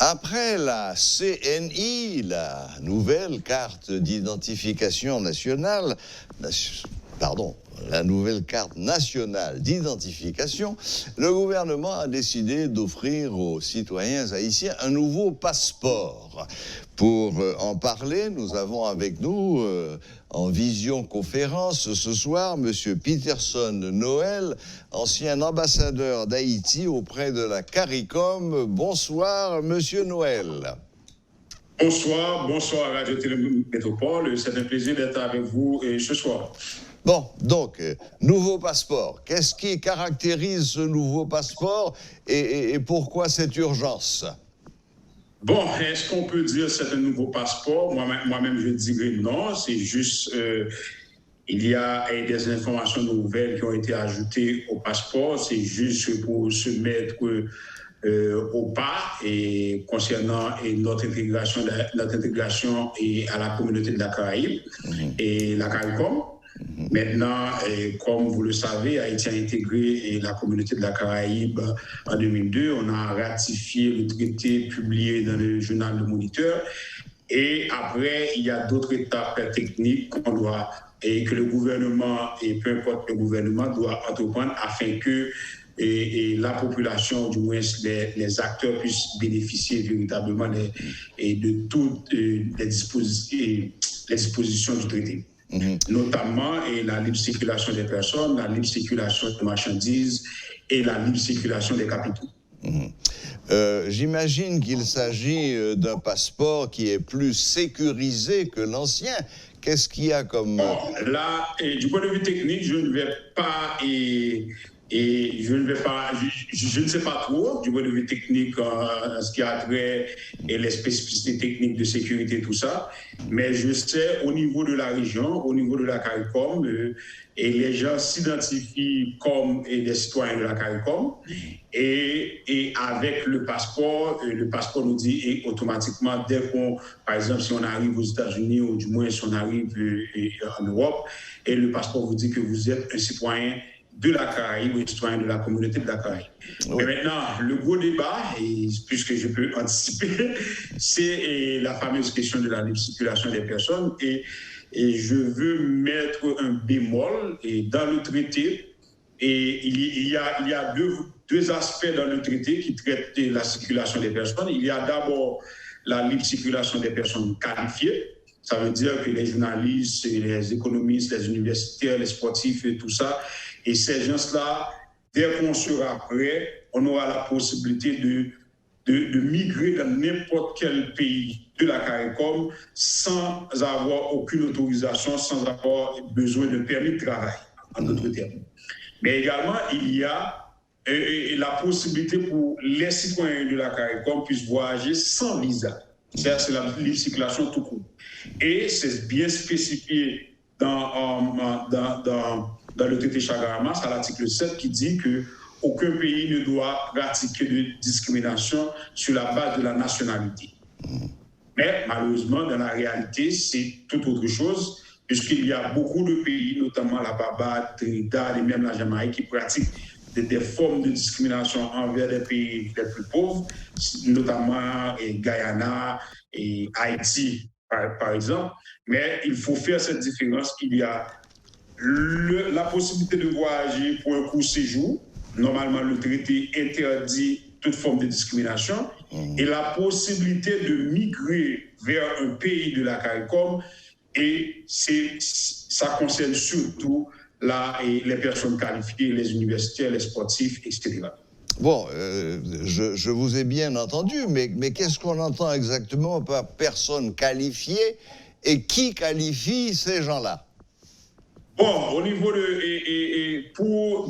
Après la CNI, la nouvelle carte d'identification nationale, la nouvelle carte nationale d'identification, le gouvernement a décidé d'offrir aux citoyens haïtiens un nouveau passeport. Pour en parler, nous avons avec nous, en visioconférence ce soir, M. Peterson Noël, ancien ambassadeur d'Haïti auprès de la CARICOM. Bonsoir, M. Noël. Bonsoir à Radio Télémétropole. C'est un plaisir d'être avec vous ce soir. Bon, donc, nouveau passeport. Qu'est-ce qui caractérise ce nouveau passeport et pourquoi cette urgence? Bon, est-ce qu'on peut dire que c'est un nouveau passeport? Moi-même, je dirais non. C'est juste, il y a des informations nouvelles qui ont été ajoutées au passeport. C'est juste pour se mettre au pas et concernant notre intégration et à la communauté de la Caraïbe et la CARICOM. Maintenant, comme vous le savez, Haïti a intégré la communauté de la Caraïbe en 2002. On a ratifié le traité publié dans le journal Le Moniteur. Et après, il y a d'autres étapes techniques que le gouvernement, et peu importe le gouvernement, doit entreprendre afin que la population, du moins les acteurs, puissent bénéficier véritablement de toutes les dispositions du traité. Notamment la libre circulation des personnes, la libre circulation des marchandises et la libre circulation des capitaux. J'imagine qu'il s'agit d'un passeport qui est plus sécurisé que l'ancien. Qu'est-ce qu'il y a comme... Là, du point de vue technique, je ne sais pas trop du point de vue technique ce qui a trait et les spécificités techniques de sécurité, tout ça. Mais je sais, au niveau de la région, au niveau de la CARICOM, et les gens s'identifient comme des citoyens de la CARICOM. Et avec le passeport nous dit automatiquement, par exemple, si on arrive aux États-Unis ou du moins si on arrive en Europe, et le passeport vous dit que vous êtes un citoyen de la Caraïbe, ou citoyen de la communauté de la Caraïbe. Oui. Mais maintenant, le gros débat, et puisque je peux anticiper, c'est la fameuse question de la libre circulation des personnes. Et je veux mettre un bémol dans le traité. Et il y a deux aspects dans le traité qui traitent de la circulation des personnes. Il y a d'abord la libre circulation des personnes qualifiées. Ça veut dire que les journalistes, les économistes, les universitaires, les sportifs et tout ça, et ces gens-là, dès qu'on sera prêt, on aura la possibilité de migrer dans n'importe quel pays de la CARICOM sans avoir aucune autorisation, sans avoir besoin de permis de travail, en d'autres termes. Mais également, il y a la possibilité pour les citoyens de la CARICOM puissent voyager sans visa. C'est la libre circulation tout court. Et c'est bien spécifié dans le traité Chagas-Ramaz, à l'article 7, qui dit qu'aucun pays ne doit pratiquer de discrimination sur la base de la nationalité. Mais malheureusement, dans la réalité, c'est tout autre chose, puisqu'il y a beaucoup de pays, notamment la Barbade, Trinidad et même la Jamaïque, qui pratiquent des formes de discrimination envers les pays les plus pauvres, notamment Guyana et Haïti, par exemple. Mais il faut faire cette différence. Il y a la possibilité de voyager pour un court séjour. Normalement, le traité interdit toute forme de discrimination. Et la possibilité de migrer vers un pays de la CARICOM, et ça concerne surtout les personnes qualifiées, les universitaires, les sportifs, etc. Bon, je vous ai bien entendu, mais qu'est-ce qu'on entend exactement par personnes qualifiées et qui qualifie ces gens-là? Bon, au niveau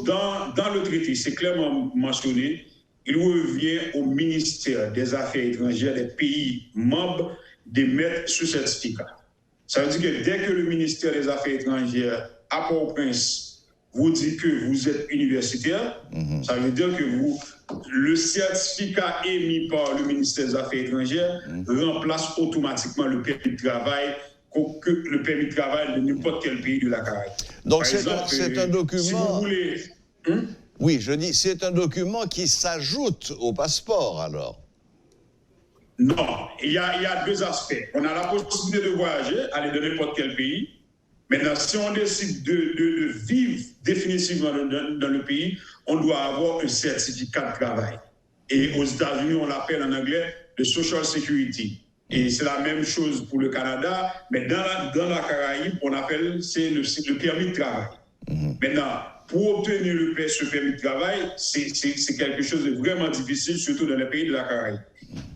dans le traité, c'est clairement mentionné, il revient au ministère des Affaires étrangères des pays membres d'émettre ce certificat. Ça veut dire que dès que le ministère des Affaires étrangères à Port-au-Prince vous dit que vous êtes universitaire, ça veut dire que le certificat émis par le ministère des Affaires étrangères remplace automatiquement le permis de travail de n'importe quel pays de la Caraïbe. Donc c'est un document... Si vous voulez... Oui, je dis, c'est un document qui s'ajoute au passeport, alors. Non, il y a deux aspects. On a la possibilité de voyager, aller dans n'importe quel pays. Maintenant, si on décide de vivre définitivement dans le pays, on doit avoir un certificat de travail. Et aux États-Unis, on l'appelle en anglais le Social Security. Et c'est la même chose pour le Canada, mais dans la Caraïbe, on appelle c'est le permis de travail. Maintenant, pour obtenir ce permis de travail, c'est quelque chose de vraiment difficile, surtout dans les pays de la Caraïbe.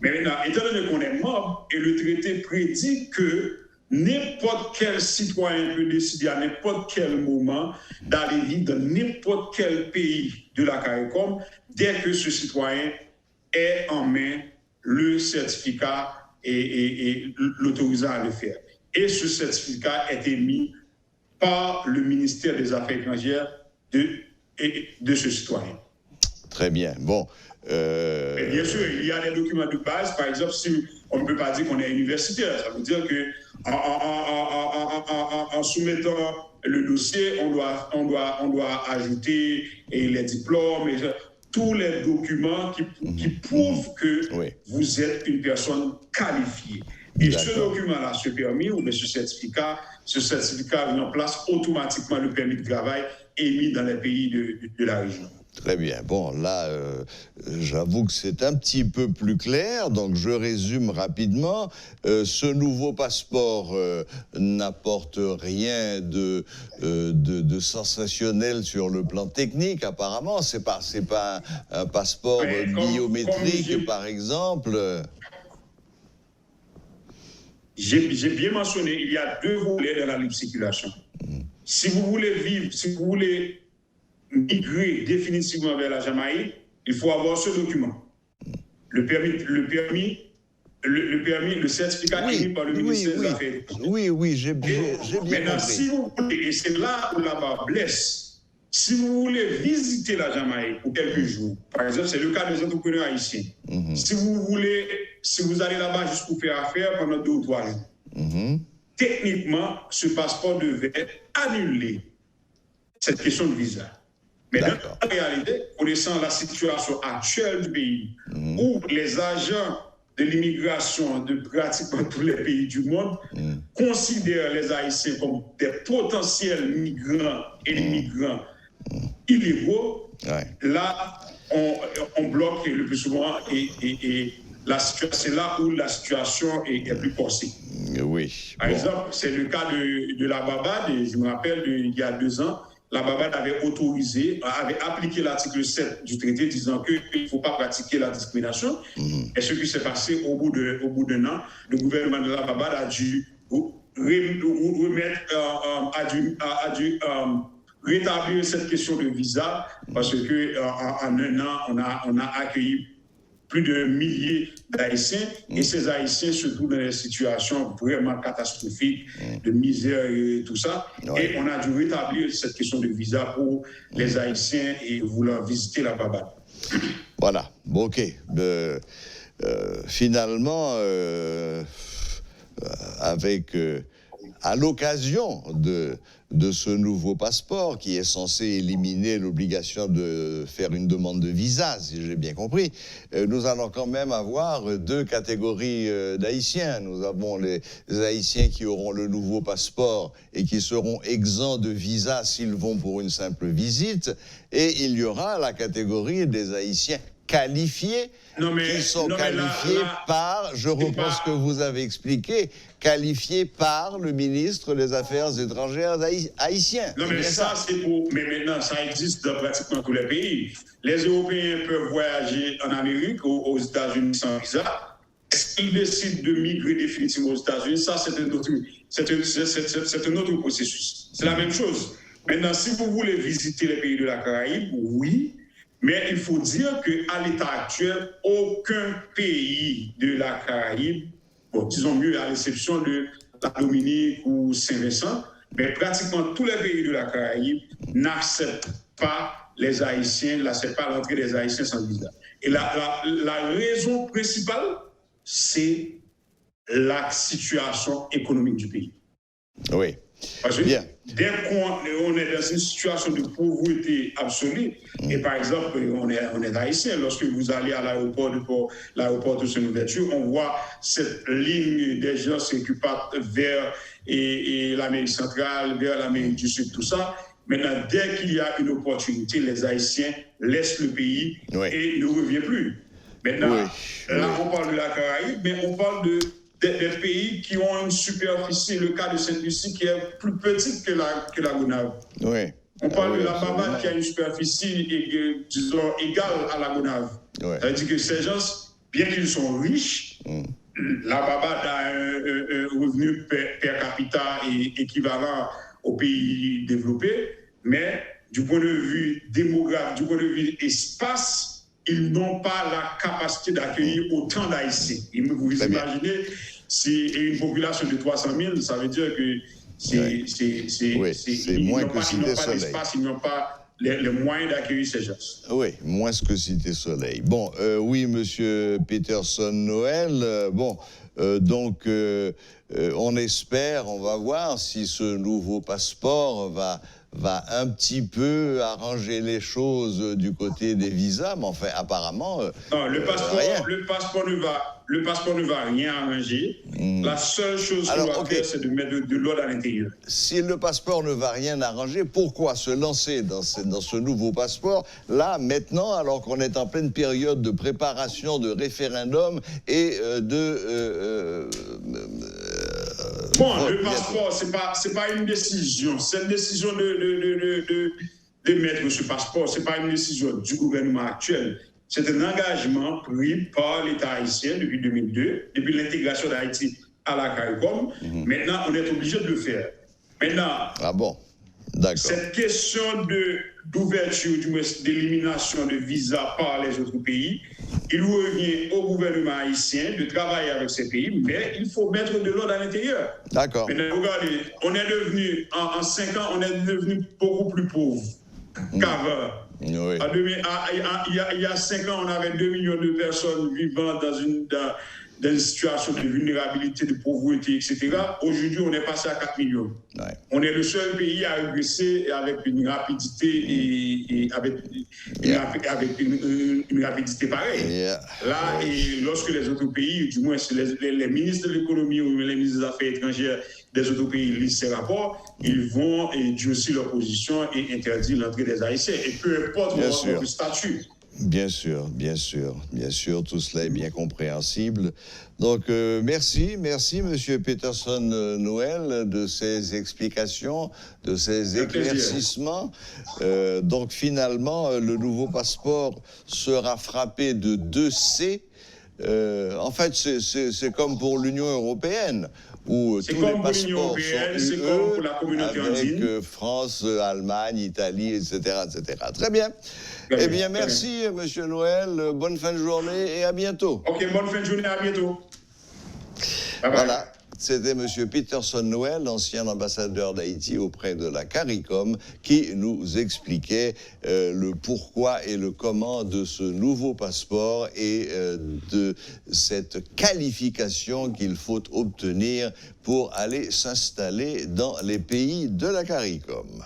Mais maintenant, étant donné qu'on est membre, et le traité prédit que n'importe quel citoyen peut décider à n'importe quel moment d'aller vivre dans n'importe quel pays de la CARICOM dès que ce citoyen ait en main le certificat et l'autorisant à le faire. Et ce certificat est émis par le ministère des Affaires étrangères de ce citoyen. Très bien. Bon. Et bien sûr, il y a des documents de base. Par exemple, si on ne peut pas dire qu'on est universitaire, ça veut dire qu'en soumettant le dossier, on doit ajouter les diplômes, tous les documents qui prouvent que vous êtes une personne qualifiée. Et ce document-là, ce permis ou ce certificat remplace automatiquement le permis de travail émis dans les pays de la région. Très bien. Bon, là, j'avoue que c'est un petit peu plus clair, donc je résume rapidement. Ce nouveau passeport n'apporte rien de sensationnel sur le plan technique, apparemment. C'est pas un passeport biométrique, par exemple. J'ai bien mentionné, il y a deux volets dans la libre circulation. Si vous voulez vivre, si vous voulez migrer définitivement vers la Jamaïque, il faut avoir ce document. Le certificat émis par le ministère des Affaires étrangères. Oui, j'ai bien maintenant, compris. si vous voulez, et c'est là où la barre blesse, si vous voulez visiter la Jamaïque pour quelques jours, par exemple, c'est le cas des entrepreneurs haïtiens. Si vous allez là-bas juste pour faire affaire pendant 2 ou 3 jours, techniquement, ce passeport devait annuler cette question de visa. Mais dans la réalité, connaissant la situation actuelle du pays, où les agents de l'immigration de pratiquement tous les pays du monde considèrent les Haïtiens comme des potentiels migrants et des migrants illégaux, là, on bloque le plus souvent et c'est là où la situation est plus corsée. Oui. Par exemple, c'est le cas de la Barbade, et je me rappelle, il y a 2 ans, la Barbade avait appliqué l'article 7 du traité disant qu'il ne faut pas pratiquer la discrimination. Et ce qui s'est passé au bout d'un an, le gouvernement de la Barbade a dû rétablir cette question de visa parce qu'en 1 an, on a accueilli plus de milliers d'Haïtiens et ces Haïtiens se trouvent dans des situations vraiment catastrophiques, de misère et tout ça. Et on a dû rétablir cette question de visa pour les Haïtiens et vouloir visiter la Barbade. Voilà, bon, ok. Finalement, à l'occasion de ce nouveau passeport qui est censé éliminer l'obligation de faire une demande de visa, si j'ai bien compris, nous allons quand même avoir 2 catégories d'Haïtiens. Nous avons les Haïtiens qui auront le nouveau passeport et qui seront exempts de visa s'ils vont pour une simple visite, et il y aura la catégorie des Haïtiens qualifiés, qui sont qualifiés par, je reprends ce que vous avez expliqué, qualifiés par le ministre des Affaires étrangères haïtien. Non, mais ça, c'est pour... Mais maintenant, ça existe dans pratiquement tous les pays. Les Européens peuvent voyager en Amérique, aux États-Unis sans visa. S'ils décident de migrer définitivement aux États-Unis, ça, c'est un autre processus. C'est la même chose. Maintenant, si vous voulez visiter les pays de la Caraïbe, oui, mais il faut dire qu'à l'état actuel, aucun pays de la Caraïbe, disons mieux à l'exception de la Dominique ou Saint-Vincent, mais pratiquement tous les pays de la Caraïbe n'acceptent pas les Haïtiens, n'acceptent pas l'entrée des Haïtiens sans visa. Et la raison principale, c'est la situation économique du pays. Oui. Parce que dès qu'on est dans une situation de pauvreté absolue, et par exemple, on est haïtien, lorsque vous allez à l'aéroport de Saint-Louverture, on voit cette ligne des gens qui partent vers l'Amérique centrale, vers l'Amérique du Sud, tout ça. Maintenant, dès qu'il y a une opportunité, les Haïtiens laissent le pays et ne reviennent plus. Maintenant, là, on parle de la Caraïbe, mais on parle des pays qui ont une superficie, le cas de Sainte-Lucie, qui est plus petite que la Gonâve. On parle de la Barbade qui a une superficie, disons, égale à la Gonâve. Ça veut dire que ces gens, bien qu'ils sont riches, la Barbade a un revenu per capita équivalent aux pays développés, mais du point de vue démographique, du point de vue espace, ils n'ont pas la capacité d'accueillir autant d'Haïtiens. Vous imaginez, si une population de 300 000, ça veut dire que c'est moins que Cité Soleil. Ils n'ont pas les moyens d'accueillir ces gens. Oui, moins que Cité Soleil. Bon, oui, monsieur Peterson Noël, donc on espère, on va voir si ce nouveau passeport va un petit peu arranger les choses du côté des visas, mais enfin, apparemment... non, le passeport ne va rien arranger. La seule chose qu'on va faire, c'est de mettre de l'ordre à l'intérieur. Si le passeport ne va rien arranger, pourquoi se lancer dans ce nouveau passeport, là, maintenant, alors qu'on est en pleine période de préparation de référendum et le passeport, c'est pas une décision. C'est une décision de mettre ce passeport. C'est pas une décision du gouvernement actuel. C'est un engagement pris par l'État haïtien depuis 2002, depuis l'intégration d'Haïti à la CARICOM. Maintenant, on est obligé de le faire. Maintenant, cette question d'ouverture, d'élimination de visas par les autres pays, il revient au gouvernement haïtien de travailler avec ces pays, mais il faut mettre de l'ordre à l'intérieur. D'accord. Maintenant, regardez, on est devenu, en 5 ans, on est devenu beaucoup plus pauvre qu'avant. Il y a 5 ans, on avait 2 millions de personnes vivant dans une situation de vulnérabilité, de pauvreté, etc. Aujourd'hui, on est passé à 4 millions. On est le seul pays à régresser avec une rapidité avec une rapidité pareille. Là, et lorsque les autres pays, du moins les ministres de l'économie ou les ministres des Affaires étrangères des autres pays lisent ces rapports, ils vont durcir leur position et interdire l'entrée des Haïtiens. Et peu importe leur statut. Bien sûr, tout cela est bien compréhensible. Donc, merci, Monsieur Peterson Noël, de ces explications, de ces éclaircissements. Donc, finalement, le nouveau passeport sera frappé de 2 C. En fait, c'est comme pour l'Union européenne, où tous les passeports sont comme pour la communauté avec France, Allemagne, Italie, etc., etc. Très bien. Eh bien, merci, Monsieur Noël. Bonne fin de journée et à bientôt. OK, bonne fin de journée, à bientôt. Bye bye. Voilà. C'était M. Peterson Noël, ancien ambassadeur d'Haïti auprès de la CARICOM, qui nous expliquait le pourquoi et le comment de ce nouveau passeport et de cette qualification qu'il faut obtenir pour aller s'installer dans les pays de la CARICOM.